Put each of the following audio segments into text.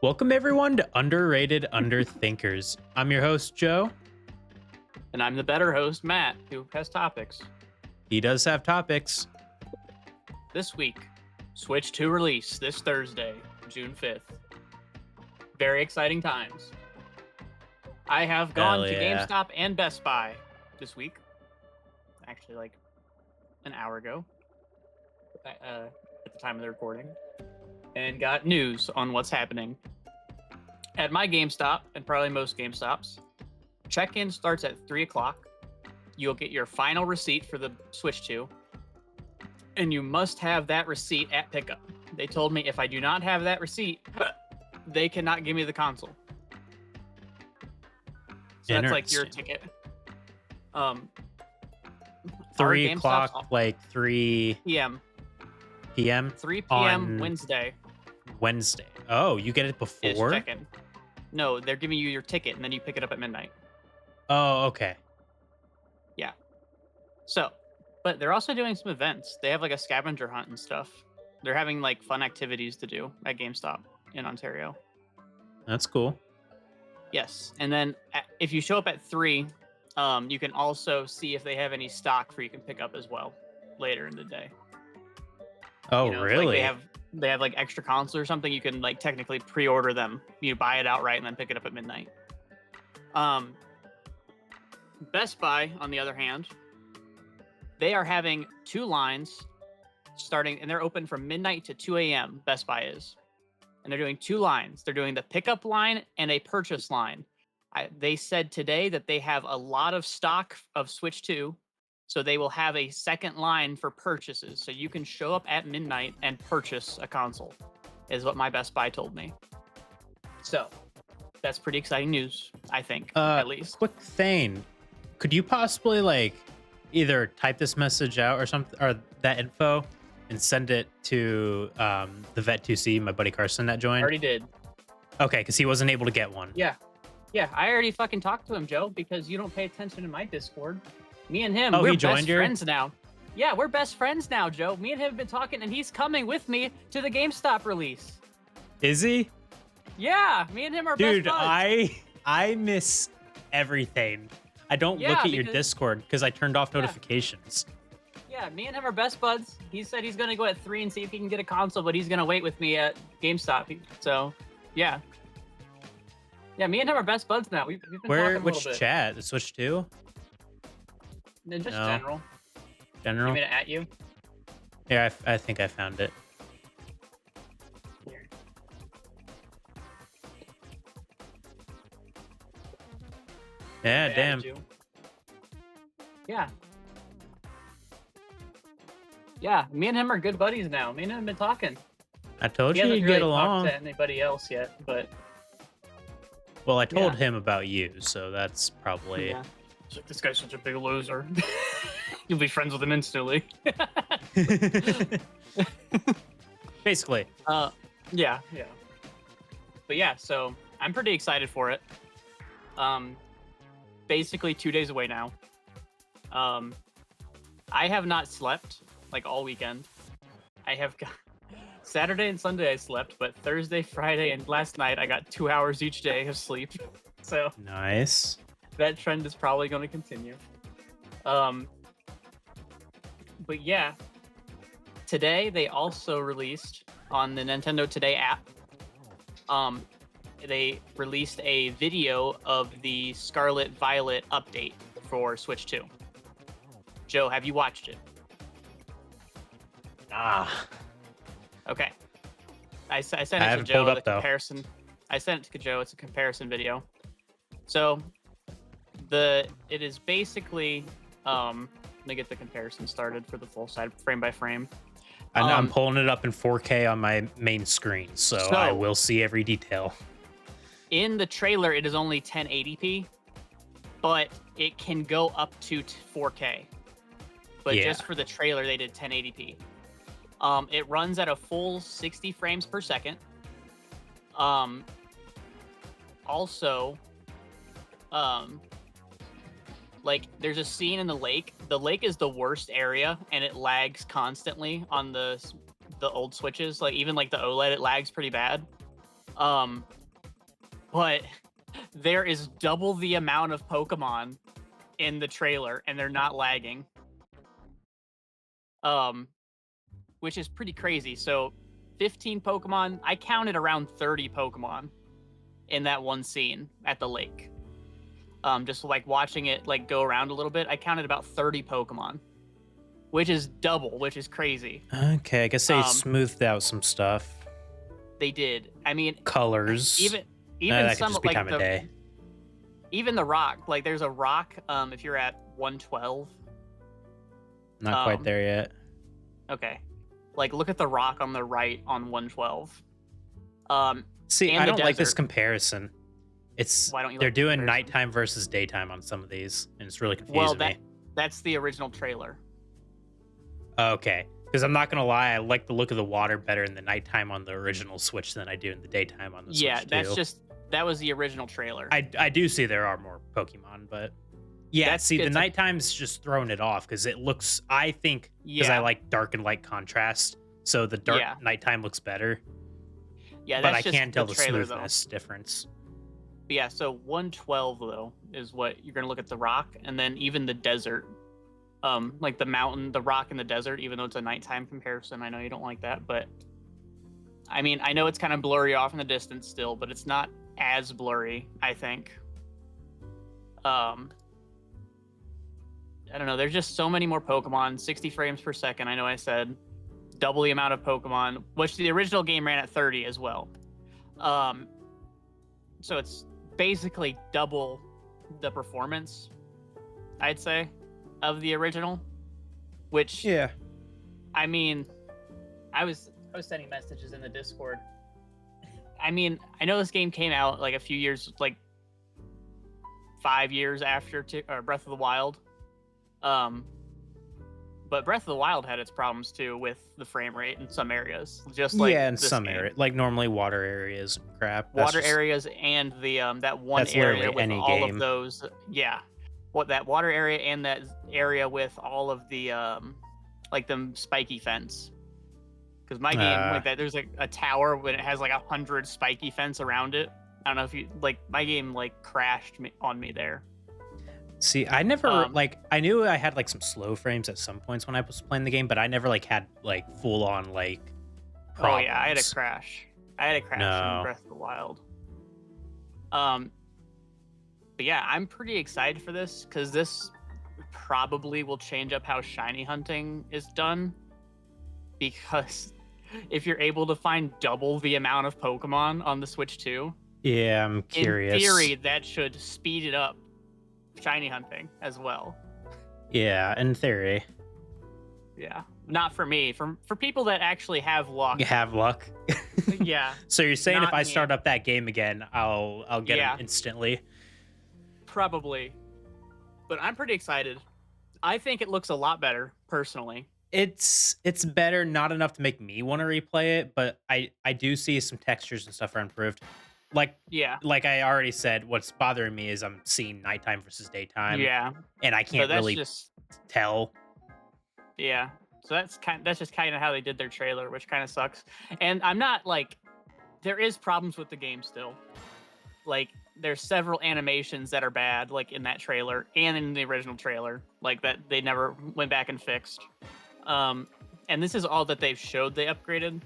Welcome everyone to Underrated Underthinkers. I'm your host, Joe. And I'm the better host, Matt, who has topics. He does have topics. This week, Switch 2 release this Thursday, June 5th. Very exciting times. I have gone to GameStop and Best Buy this week. Actually, like an hour ago at the time of the recording. And got news on what's happening. At my GameStop, and probably most GameStops, check-in starts at 3 o'clock. You'll get your final receipt for the Switch 2. And you must have that receipt at pickup. They told me if I do not have that receipt, they cannot give me the console. So that's like your ticket. 3 o'clock, like 3 p.m. 3 p.m. Wednesday. Oh, you get it before? Check-in. No, they're giving you your ticket, and then you pick it up at midnight. Oh, okay. Yeah. So, but they're also doing some events. They have like a scavenger hunt and stuff. They're having like fun activities to do at GameStop in Ontario. That's cool. Yes. And then if you show up at 3, you can also see if they have any stock for you can pick up as well later in the day. Oh, really? If, like, they have like extra consoles or something, you can like technically pre-order them. You buy it outright and then pick it up at midnight. Best Buy, on the other hand, they are having 2 lines starting, and they're open from midnight to 2 a.m. Best Buy is. And they're doing 2 lines. They're doing the pickup line and a purchase line. They said today that they have a lot of stock of Switch 2. So they will have a second line for purchases. So you can show up at midnight and purchase a console, is what my Best Buy told me. So that's pretty exciting news, I think, at least. Quick thing. Could you possibly like either type this message out or something, or that info, and send it to the Vet2C, my buddy Carson that joined? I already did. Okay, because he wasn't able to get one. Yeah, I already fucking talked to him, Joe, because you don't pay attention to my Discord. Me and him, we're best friends now. Yeah, we're best friends now, Joe. Me and him have been talking, and he's coming with me to the GameStop release. Is he? Yeah, me and him are best buds. Dude, I miss everything. I don't look at your Discord because I turned off notifications. Yeah, me and him are best buds. He said he's going to go at 3 and see if he can get a console, but he's going to wait with me at GameStop. So, yeah. Yeah, me and him are best buds now. We've been talking a little bit. Which chat? The Switch 2? Just general. General? You mean at you? Yeah, I think I found it. Here. Yeah, damn. Yeah. Yeah, me and him are good buddies now. Me and him have been talking. I told you you'd get along. He hasn't really talked to anybody else yet, but... Well, I told him about you, so that's probably... Yeah. It's like, this guy's such a big loser. You'll be friends with him instantly. Basically. Yeah. But yeah, so I'm pretty excited for it. Basically 2 days away now. I have not slept like all weekend. I have got Saturday and Sunday I slept, but Thursday, Friday, and last night I got 2 hours each day of sleep. So nice. That trend is probably going to continue. But yeah, today they also released on the Nintendo Today app. They released a video of the Scarlet Violet update for Switch 2. Joe, have you watched it? Okay. I sent it to Joe. The comparison. I sent it to Joe. It's a comparison video. So it is basically let me get the comparison started for the full side frame by frame. I'm pulling it up in 4K on my main screen, so I will see every detail. In the trailer, it is only 1080p, but it can go up to 4K. But just for the trailer, they did 1080p. It runs at a full 60 frames per second. Also, like there's a scene in the lake. The lake is the worst area, and it lags constantly on the the old Switches. Like even like the OLED, it lags pretty bad. But there is double the amount of Pokemon in the trailer, and they're not lagging. Which is pretty crazy. So 15 Pokemon. I counted around 30 Pokemon in that one scene at the lake. Just like watching it like go around a little bit, I counted about 30 Pokemon, which is double, which is crazy. Okay, I guess they smoothed out some stuff. They did. I mean, colors. Even that some could just be like time of day. Even the rock, like there's a rock. If you're at 112. Not quite there yet. Okay, like look at the rock on the right on 112. See, I don't like this comparison. It's why don't you? They're doing nighttime versus daytime on some of these, and it's really confusing well, me. That's the original trailer. Okay, because I'm not gonna lie, I like the look of the water better in the nighttime on the original Switch than I do in the daytime on the Switch 2. That was the original trailer. I do see there are more Pokemon, but yeah, the nighttime's just throwing it off because it looks. I think because I like dark and light contrast, so the nighttime looks better. Yeah, but I can't tell the smoothness difference. But yeah, so 112 though is what you're gonna look at the rock, and then even the desert, like the mountain, the rock in the desert. Even though it's a nighttime comparison, I know you don't like that, but I mean, I know it's kind of blurry off in the distance still, but it's not as blurry, I think. I don't know. There's just so many more Pokemon. 60 frames per second. I know I said double the amount of Pokemon, which the original game ran at 30 as well. So it's basically double the performance, I'd say, of the original. Which, I mean, I was sending messages in the Discord. I mean, I know this game came out like a few years, like 5 years after Breath of the Wild. But Breath of the Wild had its problems too with the frame rate in some areas. Just like in some areas, like normally water areas and crap. Areas and the that one area with all of those. Yeah, that water area and that area with all of the like them spiky fence. Because my game like that, there's like a tower when it has like 100 spiky fence around it. I don't know if you like my game like crashed on me there. See, I never I knew I had like some slow frames at some points when I was playing the game, but I never like had like full on like problems. Oh yeah, I had a crash. In Breath of the Wild. But yeah, I'm pretty excited for this because this probably will change up how shiny hunting is done. Because if you're able to find double the amount of Pokemon on the Switch 2, yeah, I'm curious. In theory, that should speed it up. Shiny hunting as well. Yeah, in theory. Yeah, not for me. For people that actually have luck. You have luck. Yeah. So you're saying if I start up that game again, I'll get them instantly? Probably. But I'm pretty excited. I think it looks a lot better, personally. It's better, not enough to make me want to replay it, but I do see some textures and stuff are improved. Like I already said, what's bothering me is I'm seeing nighttime versus daytime. Yeah, and I can't really tell. Yeah, so that's just kind of how they did their trailer, which kind of sucks. And I'm not like, there is problems with the game still. Like there's several animations that are bad, like in that trailer and in the original trailer, like that they never went back and fixed. And this is all that they've showed they upgraded.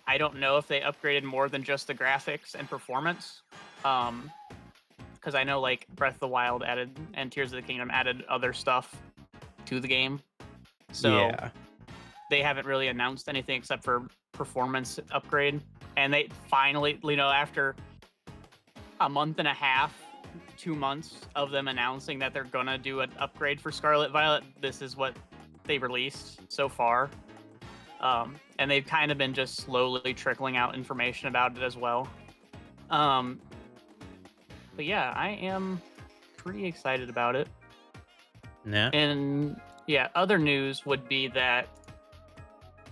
I don't know if they upgraded more than just the graphics and performance. Because I know like Breath of the Wild added and Tears of the Kingdom added other stuff to the game. So they haven't really announced anything except for performance upgrade. And they finally, after a month and a half, 2 months of them announcing that they're gonna do an upgrade for Scarlet Violet, this is what they released so far. And they've kind of been just slowly trickling out information about it as well. But yeah, I am pretty excited about it. Yeah. And yeah, other news would be that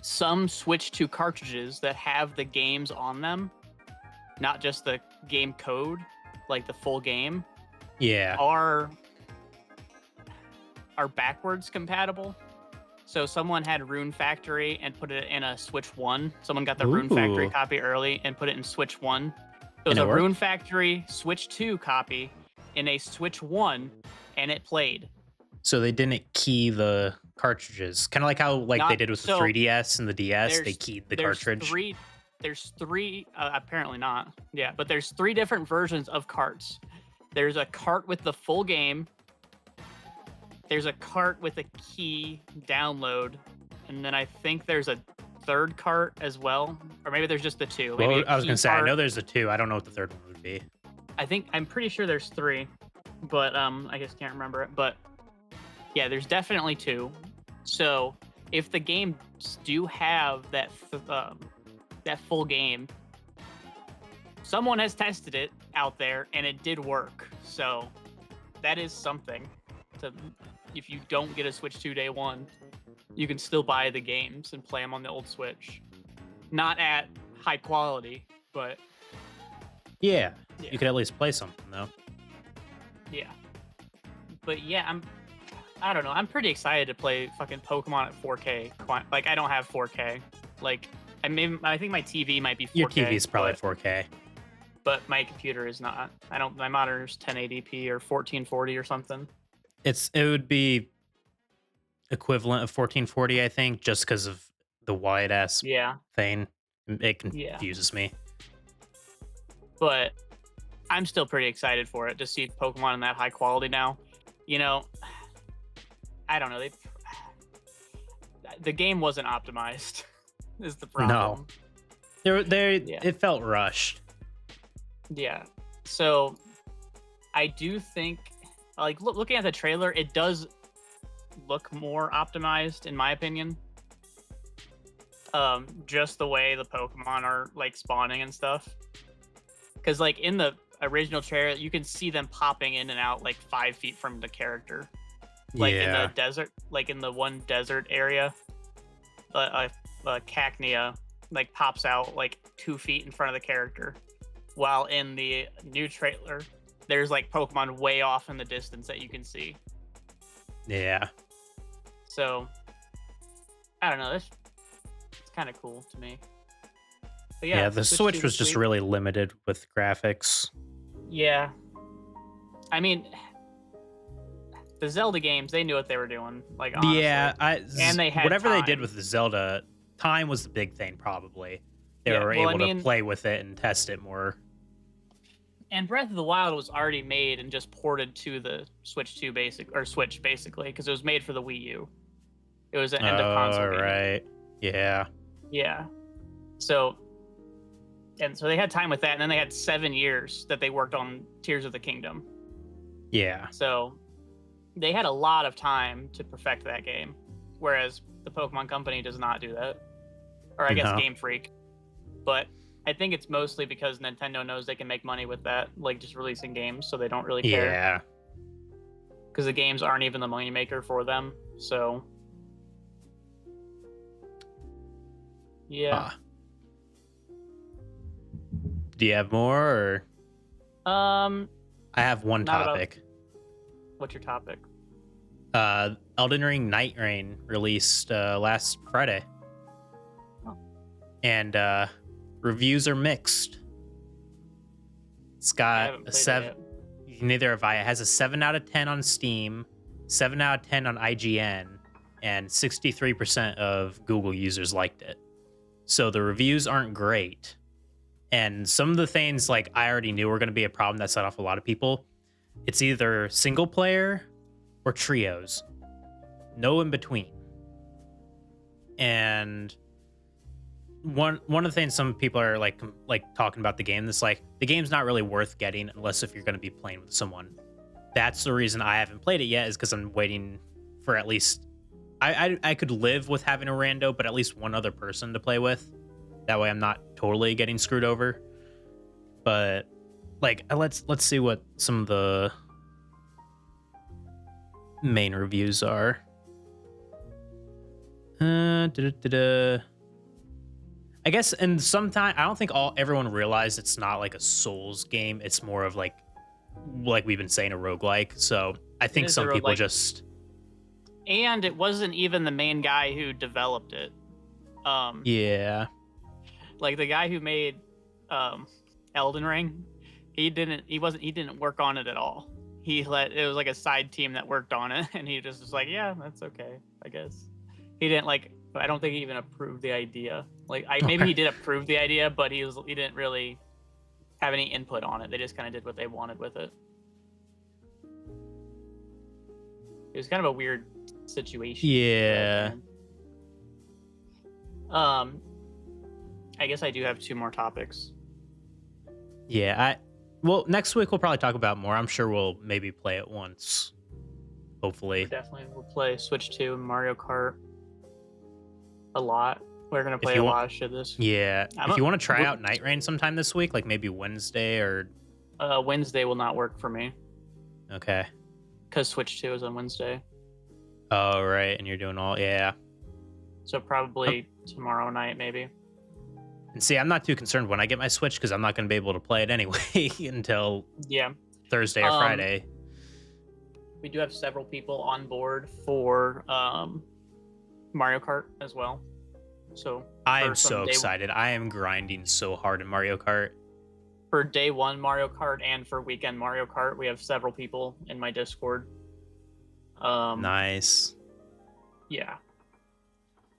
some Switch 2 cartridges that have the games on them, not just the game code, like the full game, are backwards compatible. So someone had Rune Factory and put it in a Switch 1. Someone got the Rune Factory copy early and put it in Switch 1. It was a Rune Factory Switch 2 copy in a Switch 1, and it played. So they didn't key the cartridges, kind of like how they did with the 3DS and the DS. They keyed the cartridge. There's three. Apparently not. Yeah, but there's 3 different versions of carts. There's a cart with the full game. There's a cart with a key download, and then I think there's a third cart as well, or maybe there's just the 2. Well, I was gonna say, I know there's a 2. I don't know what the third one would be. I'm pretty sure there's 3, but I just can't remember it. But yeah, there's definitely 2. So if the games do have that that full game, someone has tested it out there and it did work. So that is something. If you don't get a Switch 2 day one, you can still buy the games and play them on the old Switch. Not at high quality, but yeah. You could at least play something though. Yeah. But yeah, I don't know. I'm pretty excited to play fucking Pokemon at 4K. Like, I don't have 4K. Like, I think my TV might be 4K. Your TV is probably 4K. But my computer is not. My monitor's 1080p or 1440 or something. It would be equivalent of 1440, I think, just because of the wide ass thing. It confuses me. But I'm still pretty excited for it to see Pokemon in that high quality now. You know, I don't know. The game wasn't optimized. Is the problem? No, it felt rushed. Yeah. So I do think, like, looking at the trailer, it does look more optimized, in my opinion. Just the way the Pokemon are like spawning and stuff. Because like in the original trailer, you can see them popping in and out like 5 feet from the character. Like in the desert, like in the one desert area, Cacnea like pops out like 2 feet in front of the character. While in the new trailer, there's like Pokemon way off in the distance that you can see. Yeah. So, I don't know. It's kind of cool to me. But yeah, the Switch was just really limited with graphics. Yeah. I mean, the Zelda games, they knew what they were doing. Like, honestly. Yeah, and they had whatever time. they did with the Zelda, time was the big thing. Probably they were able to play with it and test it more. And Breath of the Wild was already made and just ported to the Switch 2 Switch basically, because it was made for the Wii U. It was an end of console game. Right. Yeah. Yeah. So they had time with that, and then they had 7 years that they worked on Tears of the Kingdom. Yeah. So they had a lot of time to perfect that game, whereas the Pokemon Company does not do that. Or I guess Game Freak. But I think it's mostly because Nintendo knows they can make money with that, like just releasing games, so they don't really care. Yeah. Because the games aren't even the money maker for them, so yeah. Do you have more? Or? I have one topic. What's your topic? Elden Ring Nightreign released last Friday. Oh. And reviews are mixed. It's got a 7. Neither have I. It has a 7 out of 10 on Steam, 7 out of 10 on IGN, and 63% of Google users liked it. So the reviews aren't great. And some of the things like I already knew were going to be a problem that set off a lot of people. It's either single player or trios. No in between. And one of the things some people are like talking about the game, that's like the game's not really worth getting unless if you're going to be playing with someone. That's the reason I haven't played it yet, is because I'm waiting for at least I could live with having a rando, but at least one other person to play with. That way I'm not totally getting screwed over. But like let's see what some of the main reviews are. I guess, and sometimes I don't think everyone realized it's not like a Souls game. It's more of like we've been saying, a roguelike. So I think some people just And it wasn't even the main guy who developed it. Yeah. Like the guy who made Elden Ring, he didn't work on it at all. It was like a side team that worked on it, and he just was like, yeah, that's okay, I guess. He didn't I don't think he even approved the idea. Maybe he did approve the idea, but he didn't really have any input on it. They just kind of did what they wanted with it. It was kind of a weird situation. Yeah. I guess I do have 2 more topics. Yeah, well, next week we'll probably talk about more. I'm sure we'll maybe play it once. Hopefully. Definitely we'll play Switch 2 and Mario Kart a lot. We're going to play a lot of shit this. Yeah. If you want to try out Nightreign sometime this week, like maybe Wednesday or Wednesday will not work for me. Okay. Cuz Switch 2 is on Wednesday. Oh, right, and you're doing yeah. So probably tomorrow night maybe. And see, I'm not too concerned when I get my Switch because I'm not going to be able to play it anyway until Thursday or Friday. We do have several people on board for Mario Kart as well. So I am so excited. I am grinding so hard in Mario Kart. For day 1 Mario Kart and for weekend Mario Kart, we have several people in my Discord. Nice. Yeah.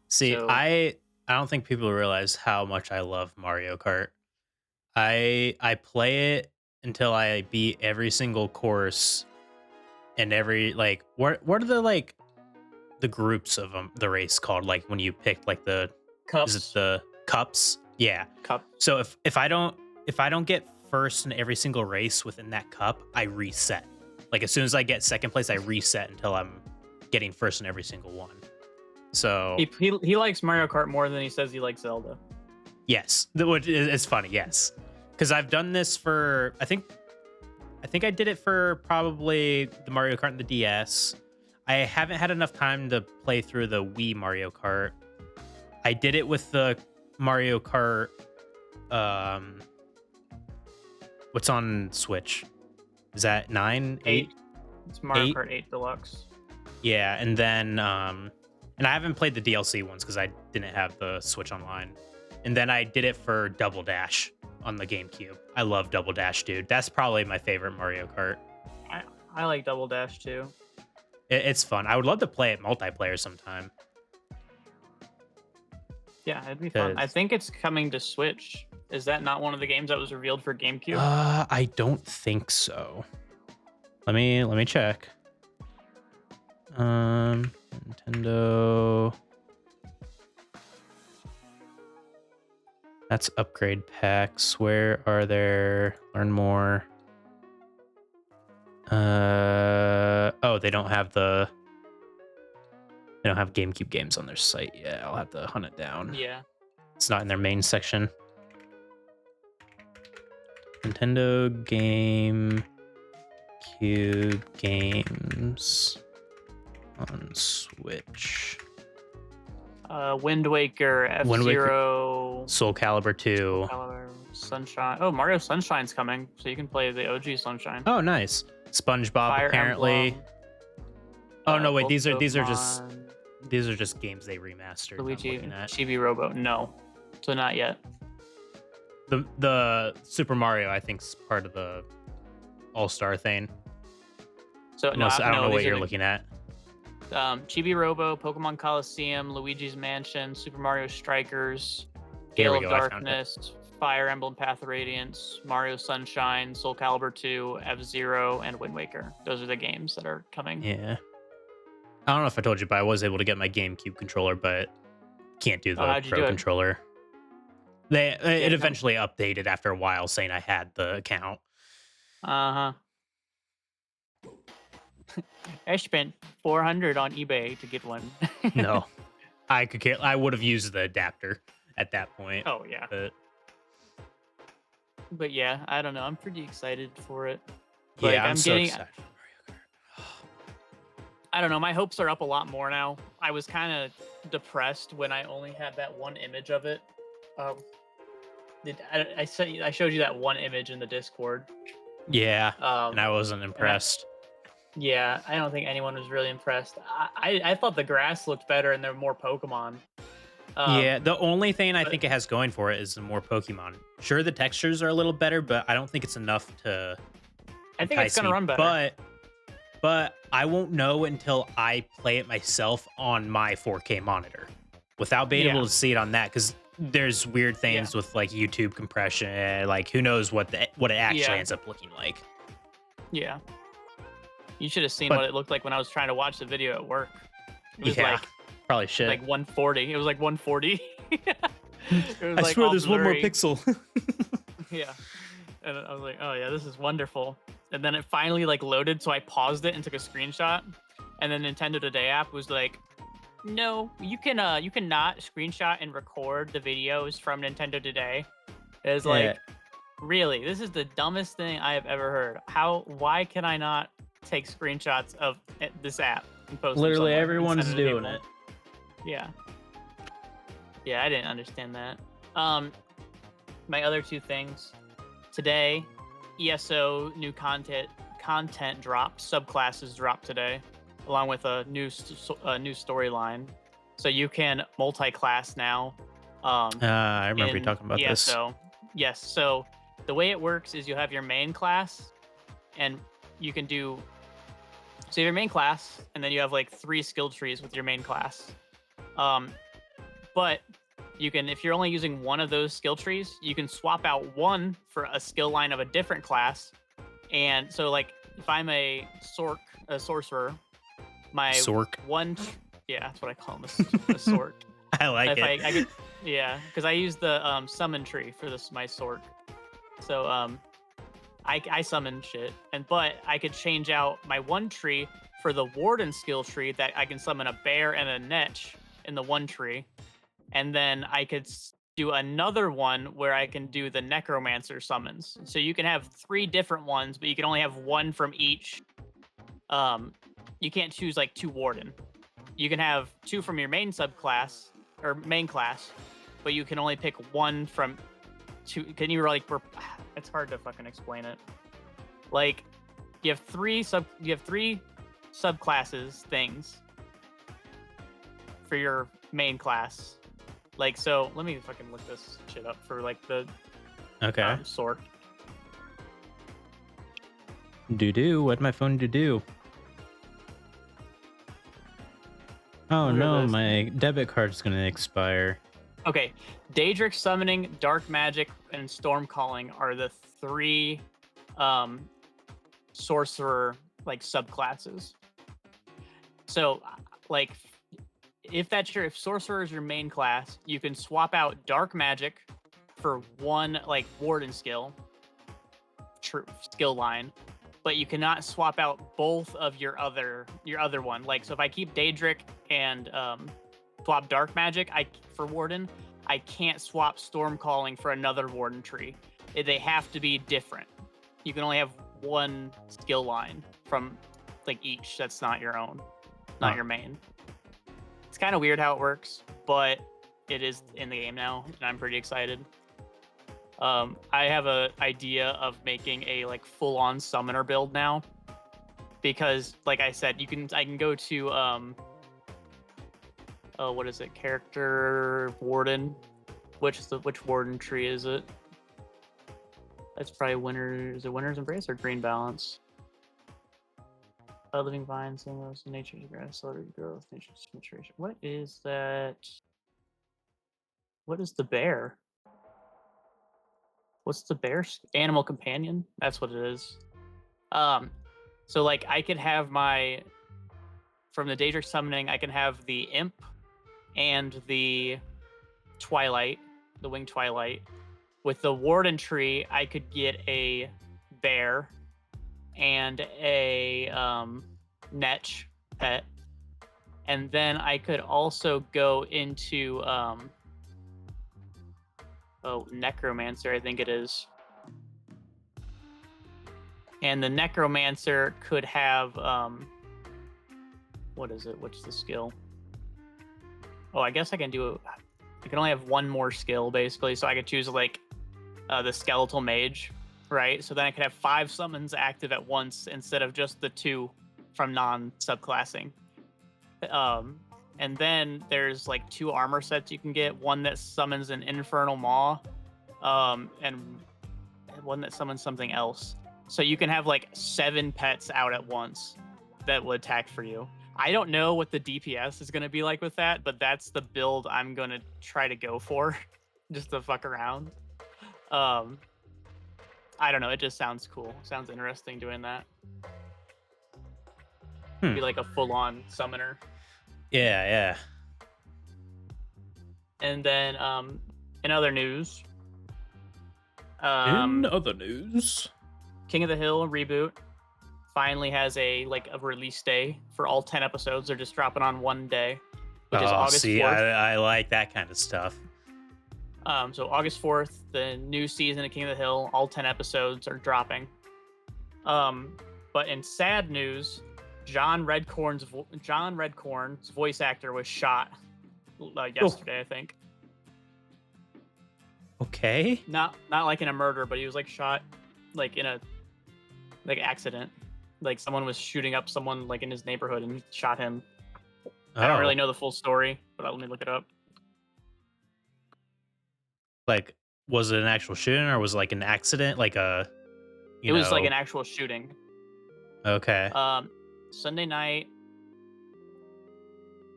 See, I don't think people realize how much I love Mario Kart. I play it until I beat every single course and every what are the groups of the race called? Like when you pick the cups. Is it the cups? Yeah. Cup. So if I don't get first in every single race within that cup, I reset. Like as soon as I get second place, I reset until I'm getting first in every single one. So he likes Mario Kart more than he says he likes Zelda. Yes, which is funny. Yes, because I've done this for I think I did it for probably the Mario Kart and the DS. I haven't had enough time to play through the Wii Mario Kart. I did it with the Mario Kart. What's on Switch? Is that 9, 8? It's Mario Kart 8 Deluxe. Yeah, and then and I haven't played the DLC ones because I didn't have the Switch Online. And then I did it for Double Dash on the GameCube. I love Double Dash, dude. That's probably my favorite Mario Kart. I like Double Dash too. It's fun. I would love to play it multiplayer sometime. Yeah, it'd be fun. I think it's coming to Switch. Is that not one of the games that was revealed for GameCube? I don't think so. Let me check. Nintendo. That's upgrade packs. Where are there? Learn more. Oh, they don't have GameCube games on their site yet. I'll have to hunt it down. Yeah. It's not in their main section. Nintendo GameCube games on Switch. Wind Waker, F-Zero, Soul Calibur 2. Sunshine. Oh, Mario Sunshine's coming, so you can play the OG Sunshine. Oh, nice. SpongeBob Fire apparently. Emblem, oh no, wait, these are Pokemon, just games they remastered. Luigi, Chibi Robo. No, so not yet. The Super Mario, I think, is part of the All-Star thing. So I don't know what you're looking at. Chibi Robo, Pokemon Coliseum, Luigi's Mansion, Super Mario Strikers, Gale of Darkness, Fire Emblem Path of Radiance, Mario Sunshine, Soul Calibur 2, F-Zero, and Wind Waker. Those are the games that are coming. Yeah. I don't know if I told you, but I was able to get my GameCube controller, but can't do the Pro controller. It eventually updated after a while saying I had the account. Uh-huh. I spent $400 on eBay to get one. No. I would have used the adapter at that point. Oh, yeah. But yeah, I don't know. I'm pretty excited for it. Yeah, I'm so excited for Mario Kart. I don't know. My hopes are up a lot more now. I was kind of depressed when I only had that one image of it. I showed you that one image in the Discord. Yeah, and I wasn't impressed. Yeah, I don't think anyone was really impressed. I thought the grass looked better and there were more Pokemon. Um, Yeah, the only thing I but think it has going for it is the more Pokemon. Sure, the textures are a little better, but I don't think it's enough to I think it's entice gonna me. run better. But I won't know until I play it myself on my 4K monitor without being able Yeah, to see it on that, because there's weird yeah, things with like YouTube compression, like who knows what it actually yeah, ends up looking like. yeah. You should have seen what But it looked like when I was trying to watch the video at work. It was yeah, probably like should. 140. It was like 140. It was I like swear all there's one more blurry. pixel. Yeah. And I was like, oh yeah, this is wonderful. And then it finally like loaded, so I paused it and took a screenshot. And then Nintendo Today app was like, no, you cannot screenshot and record the videos from Nintendo Today. It was Yeah, like, really, this is the dumbest thing I have ever heard. Why can I not take screenshots of this app and post them literally somewhere and send everyone's it to doing people? it. Yeah. Yeah, I didn't understand that. Um, my other two things today, ESO new content dropped, subclasses dropped today, along with a new storyline. So you can multi-class now. I remember you In talking about this. ESO. Yes. So the way it works is you have your main class, and you can do so your main class, and then you have like 3 skill trees with your main class. Um, but you can, if you're only using one of those skill trees, you can swap out one for a skill line of a different class. And so, like, if I'm a sorcerer, my Sork. yeah, that's what I call him, a sork. I like If it. I could, yeah, because I use the summon tree for this my sork. So I summon shit, but I could change out my one tree for the warden skill tree that I can summon a bear and a netch in the one tree, and then I could do another one where I can do the necromancer summons. So you can have 3 different ones, but you can only have one from each. Um, you can't choose like 2 warden. You can have 2 from your main subclass or main class, but you can only pick one from 2. Can you like? It's hard to fucking explain it. Like you have 3 subclasses things for your main class. Like, so let me fucking look this shit up for like the Okay. sword. Do what'd my phone do? Oh Look at no, this. my debit card's gonna expire. Okay, Daedric summoning, dark magic, and storm calling are the 3 sorcerer like subclasses. So like if sorcerer is your main class, you can swap out dark magic for one like warden skill line, but you cannot swap out both of your other one. Like, so if I keep Daedric and swap dark magic for warden, I can't swap storm calling for another warden tree. They have to be different. You can only have one skill line from like each that's not your own, not your main. It's kind of weird how it works, but it is in the game now, and I'm pretty excited. I have a idea of making a like full-on summoner build now, because like I said, I can go to what is it, character warden, which warden tree is it? That's probably winner's embrace or green balance. Living vines, nature's grass, slow growth, nature's maturation. What is that? What is the bear? What's the bear? Animal companion? That's what it is. So like I could have from the Daedric summoning, I can have the imp and the twilight, the winged twilight. With the warden tree, I could get a bear and a netch pet, and then I could also go into necromancer, I think it is. And the necromancer could have what is it? What's the skill? Oh, I guess I can only have one more skill basically, so I could choose like the skeletal mage, right? So then I could have 5 summons active at once instead of just the 2 from non-subclassing. Um, and then there's like 2 armor sets you can get. One that summons an infernal maw, and one that summons something else. So you can have like 7 pets out at once that will attack for you. I don't know what the DPS is going to be like with that, but that's the build I'm going to try to go for just to fuck around. I don't know. It just sounds cool. Sounds interesting doing that. Be like a full-on summoner. Yeah, yeah. And then in other news, In Um, other news, King of the Hill reboot finally has a release day for all 10 episodes. They're just dropping on one day, which is August 4th. I like that kind of stuff. So August 4th, the new season of King of the Hill, all 10 episodes are dropping. But in sad news, John Redcorn's voice actor was shot yesterday, I think. Okay. Not like in a murder, but he was like shot like in a accident. Like someone was shooting up someone like in his neighborhood and shot him. I don't really know the full story, but let me look it up. Like, was it an actual shooting or was it like an accident? Like it was like an actual shooting. Okay. Sunday night.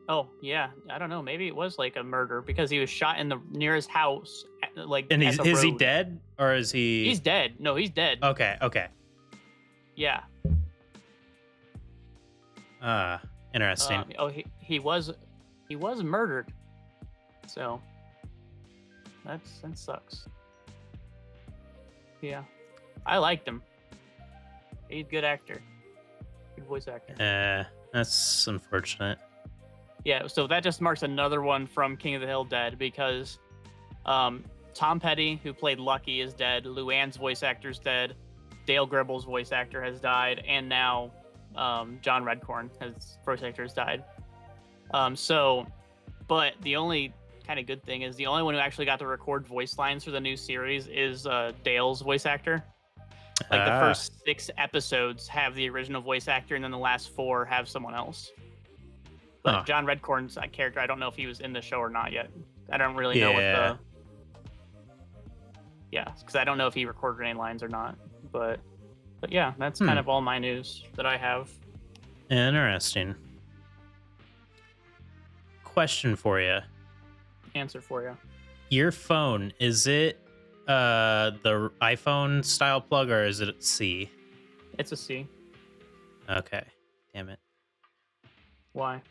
Oh yeah, I don't know. Maybe it was like a murder because he was shot in the near his house. And is he dead or is he? He's dead. No, he's dead. Okay. Okay. Yeah. Interesting. He was murdered. So that sucks. Yeah, I liked him. He's a good actor, good voice actor. That's unfortunate. Yeah, so that just marks another one from King of the Hill dead because Tom Petty, who played Lucky, is dead. Luann's voice actor's dead. Dale Gribble's voice actor has died, and now John Redcorn, his voice actor, has died. But the only kind of good thing is the only one who actually got to record voice lines for the new series is Dale's voice actor. Like the first 6 episodes have the original voice actor, and then the last 4 have someone else. But John Redcorn's character, I don't know if he was in the show or not yet. I don't really know what the... Yeah, because I don't know if he recorded any lines or not. But yeah, that's kind of all my news that I have. Interesting. Question for you. Answer for you. Your phone, is it the iPhone style plug or is it C? It's a C. Okay. Damn it. Why?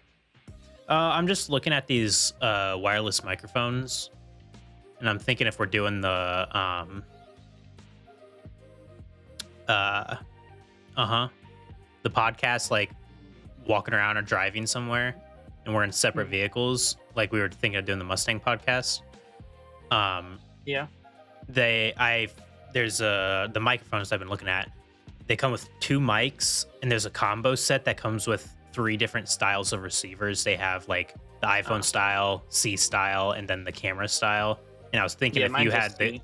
I'm just looking at these wireless microphones, and I'm thinking if we're doing the the podcast, like walking around or driving somewhere, and we're in separate vehicles, like we were thinking of doing the Mustang podcast. Yeah. There's the microphones I've been looking at. They come with 2 mics, and there's a combo set that comes with 3 different styles of receivers. They have like the iPhone style, C style, and then the camera style. And I was thinking if you had the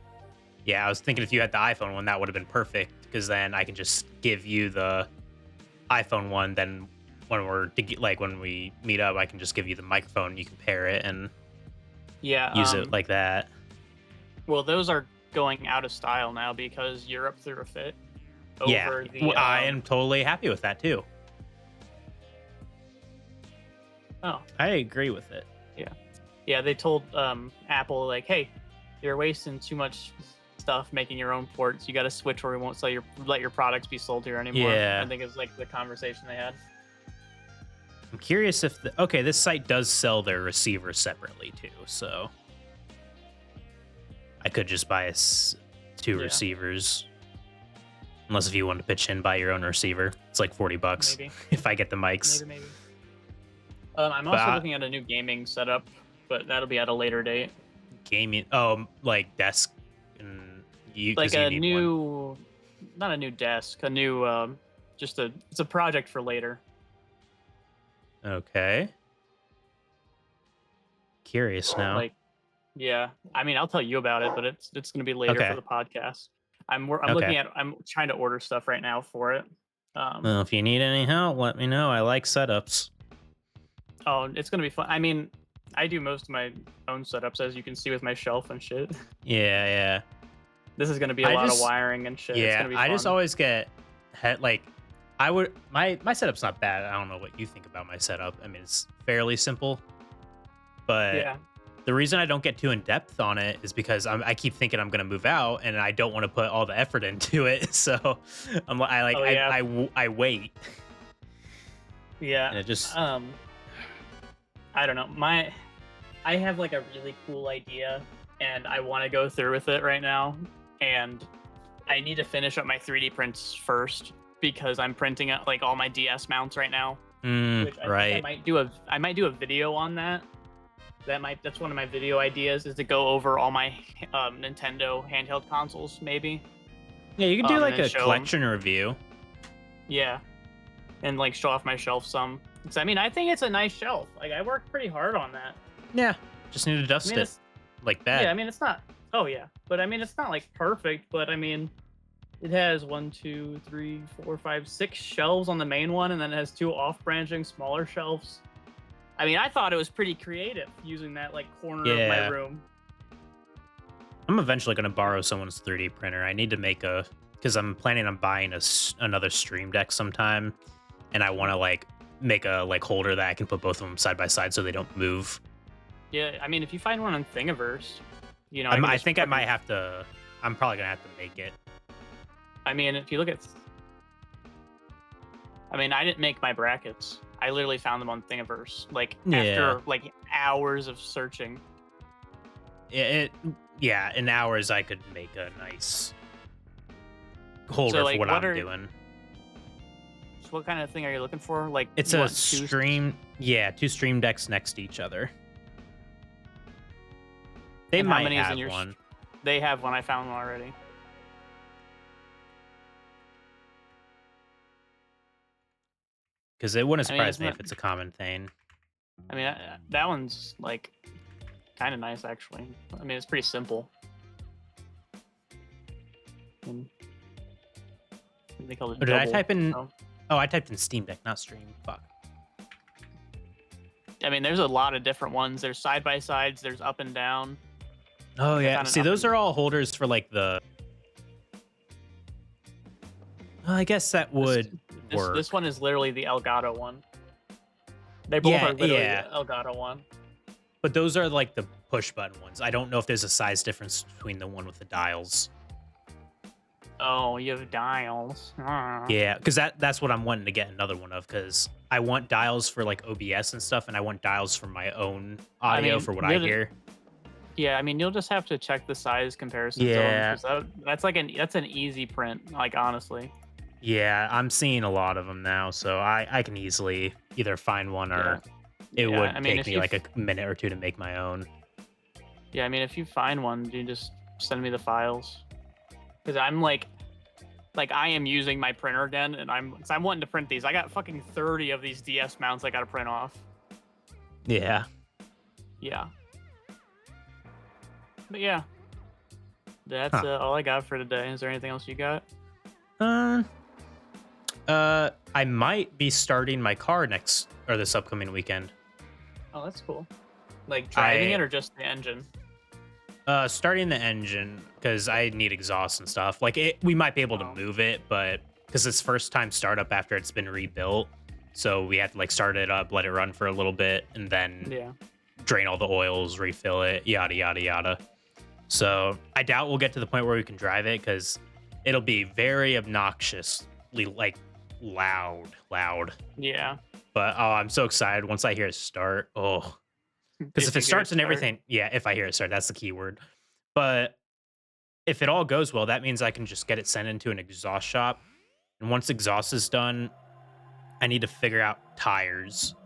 iPhone one, that would have been perfect because then I can just give you the iPhone one. Then when we meet up, I can just give you the microphone. You can pair it and use it like that. Well, those are going out of style now because Europe threw a fit. I am totally happy with that too. Oh, I agree with it. Yeah. They told Apple like, hey, you're wasting too much stuff making your own ports. You got to switch, or we won't let your products be sold here anymore. Yeah. I think it's like the conversation they had. I'm curious if this site does sell their receivers separately too, so I could just buy 2 receivers. Unless if you want to pitch in, buy your own receiver. It's like $40 Maybe. if I get the mics. Maybe. I'm also looking at a new gaming setup, but that'll be at a later date. Gaming, like desk, and like a new, not a new desk, a new it's a project for later. Okay. Curious now. Yeah. I mean, I'll tell you about it, but it's going to be later for the podcast. I'm trying to order stuff right now for it. Well, if you need any help, let me know. I like setups. Oh, it's gonna be fun. I mean, I do most of my own setups, as you can see with my shelf and shit. Yeah, yeah. This is gonna be a I lot of just wiring and shit. It's Yeah, gonna be I just fun. always get like I would my setup's not bad. I don't know what you think about my setup. I mean, it's fairly simple, but Yeah. the reason I don't get too in depth on it is because I keep thinking I'm gonna move out and I don't want to put all the effort into it. So Oh yeah. I wait Yeah. and it just I don't know. I have like a really cool idea, and I want to go through with it right now. And I need to finish up my 3D prints first because I'm printing out like all my DS mounts right now, which I think right. I might do a video on that. That's one of my video ideas, is to go over all my Nintendo handheld consoles maybe. Yeah, you could do And like then a show 'em. collection review. Yeah, and like show off my shelf some. 'Cause, I mean, I think it's a nice shelf. Like I worked pretty hard on that. Yeah, just need to I dust mean, it it's like yeah. that. I mean, it's not. Oh yeah, but I mean, it's not like perfect. But I mean, it has 1, 2, 3, 4, 5, 6 shelves on the main one, and then it has 2 off-branching smaller shelves. I mean, I thought it was pretty creative using that like corner of my Yeah. room. I'm eventually going to borrow someone's 3D printer. I need to make because I'm planning on buying another Stream Deck sometime, and I want to like make a like holder that I can put both of them side by side so they don't move. Yeah, I mean, if you find one on Thingiverse, I think I might have to. I'm probably gonna have to make it. I mean, if you look at, I mean, I didn't make my brackets. I literally found them on Thingiverse, like Yeah. after like hours of searching. Yeah, in hours I could make a nice holder like, for what what I'm are- doing. So what kind of thing are you looking for? Like, It's you a want two- stream. Yeah, 2 Stream Decks next to each other. They And how might many is have in your one. They have one. I found one already. Because it wouldn't I mean, surprise me isn't if it's a common thing. I mean, that one's like kind of nice, actually. I mean, it's pretty simple. And they call it. Or did I double, type in? so- Oh, I typed in Steam Deck, not Stream. Fuck. I mean, there's a lot of different ones. There's side by sides. There's up and down. Oh I yeah. found an See, up those and- are all holders for like the. Well, I guess that would work. This one is literally the Elgato one. They both are literally the Elgato one. But those are like the push button ones. I don't know if there's a size difference between the one with the dials. Oh, you have dials. Yeah, because that's what I'm wanting to get another one of, because I want dials for like OBS and stuff, and I want dials for my own audio mean, for what I hear. Yeah, I mean, you'll just have to check the size comparisons. Yeah. That's an easy print. Like, honestly. Yeah, I'm seeing a lot of them now, so I can easily either find one or it Yeah, would I mean, take if me you like a minute or two to make my own. Yeah, I mean, if you find one, you just send me the files. Because I'm like I am using my printer again, and I'm wanting to print these. I got fucking 30 of these DS mounts I got to print off. Yeah. Yeah. But yeah, that's all I got for today. Is there anything else you got? I might be starting my car this upcoming weekend. Oh, that's cool. Like driving I- it or just the engine? Starting the engine because I need exhaust and stuff. Like we might be able to move it, but because it's first time startup after it's been rebuilt, so we have to like start it up, let it run for a little bit, and then drain all the oils, refill it, yada yada yada. So I doubt we'll get to the point where we can drive it because it'll be very obnoxiously like loud. Yeah. But oh, I'm so excited once I hear it start. Oh. Because if it starts and everything, if I hear it start, that's the key word. But if it all goes well, that means I can just get it sent into an exhaust shop. And once exhaust is done, I need to figure out tires.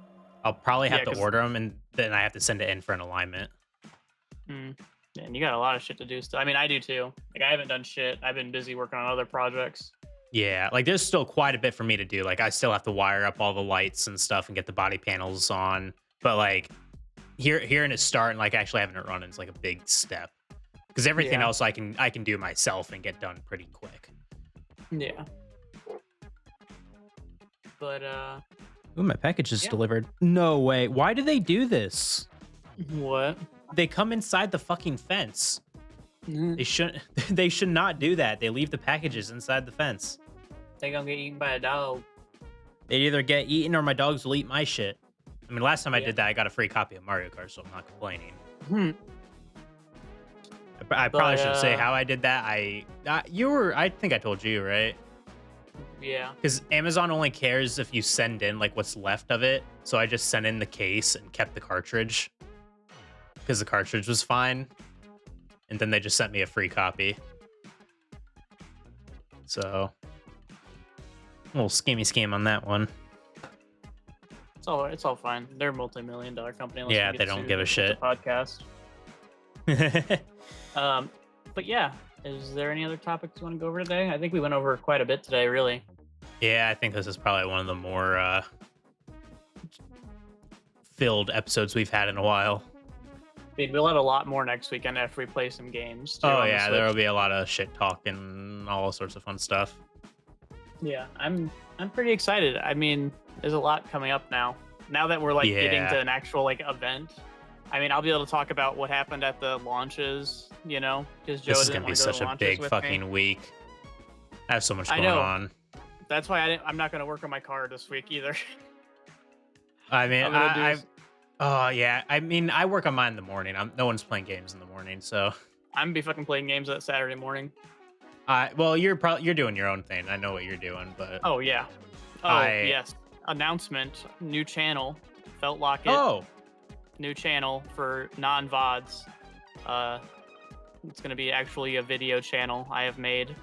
I'll probably have to order them, and then I have to send it in for an alignment. Yeah, and you got a lot of shit to do still. I mean, I do too. Like, I haven't done shit. I've been busy working on other projects. Yeah, like there's still quite a bit for me to do. Like I still have to wire up all the lights and stuff and get the body panels on. But like hearing it start and like actually having it run is like a big step. Because everything else I can do myself and get done pretty quick. Yeah. But Ooh, my package is yeah. delivered. No way. Why do they do this? What? They come inside the fucking fence. Mhm. They shouldn't. They should not do that. They leave the packages inside the fence. They gonna get eaten by a dog. They either get eaten or my dogs will eat my shit. I mean, last time I Yeah. did that, I got a free copy of Mario Kart, so I'm not complaining. Hmm. I probably shouldn't say how I did that. I think I told you, right? Yeah. Because Amazon only cares if you send in like what's left of it. So I just sent in the case and kept the cartridge because the cartridge was fine. And then they just sent me a free copy. So a little scammy scam on that one. It's all fine. They're a multi-million-dollar company. Unless Yeah, we get they don't sued give a with shit. The podcast. But yeah, is there any other topics you want to go over today? I think we went over quite a bit today, really. Yeah, I think this is probably one of the more filled episodes we've had in a while. I mean, we'll have a lot more next weekend after we play some games. Too, Oh yeah, there will be a lot of shit talk and all sorts of fun stuff. Yeah, I'm pretty excited. I mean, there's a lot coming up now. Now that we're like getting to an actual like event. I mean, I'll be able to talk about what happened at the launches, you know, because Joe This is didn't gonna be want to go to such the a launches big with fucking me. week. I have so much I going know. on. That's why I'm not going to work on my car this week either. I mean, I'm yeah. I mean, I work on mine in the morning. No one's playing games in the morning, so. gonna be fucking playing games that Saturday morning. Well, you're doing your own thing. I know what you're doing, but. Oh yeah. Oh yes. Announcement. New channel. Felt Lock It. Oh. New channel for non-VODs. It's gonna be actually a video channel I have made.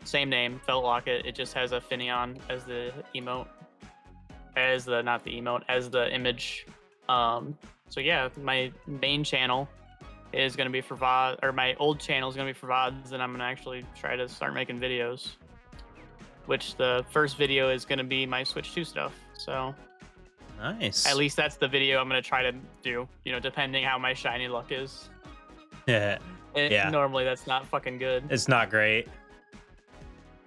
Same name, Felt Lock It. It just has a Finion as the emote. As the not the emote, as the image. So yeah, my main channel is gonna be for VOD, or my old channel is gonna be for VODs, and I'm gonna actually try to start making videos. Which the first video is gonna be my Switch 2 stuff. So nice. at least that's the video I'm gonna try to do. You know, depending how my shiny luck is. Yeah. Yeah. Normally that's not fucking good. It's not great.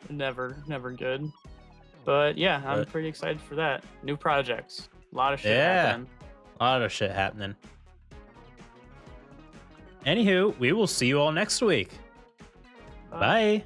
Never good. But yeah, I'm pretty excited for that. New projects. A lot of shit happening. A lot of shit happening. Anywho, we will see you all next week. Bye.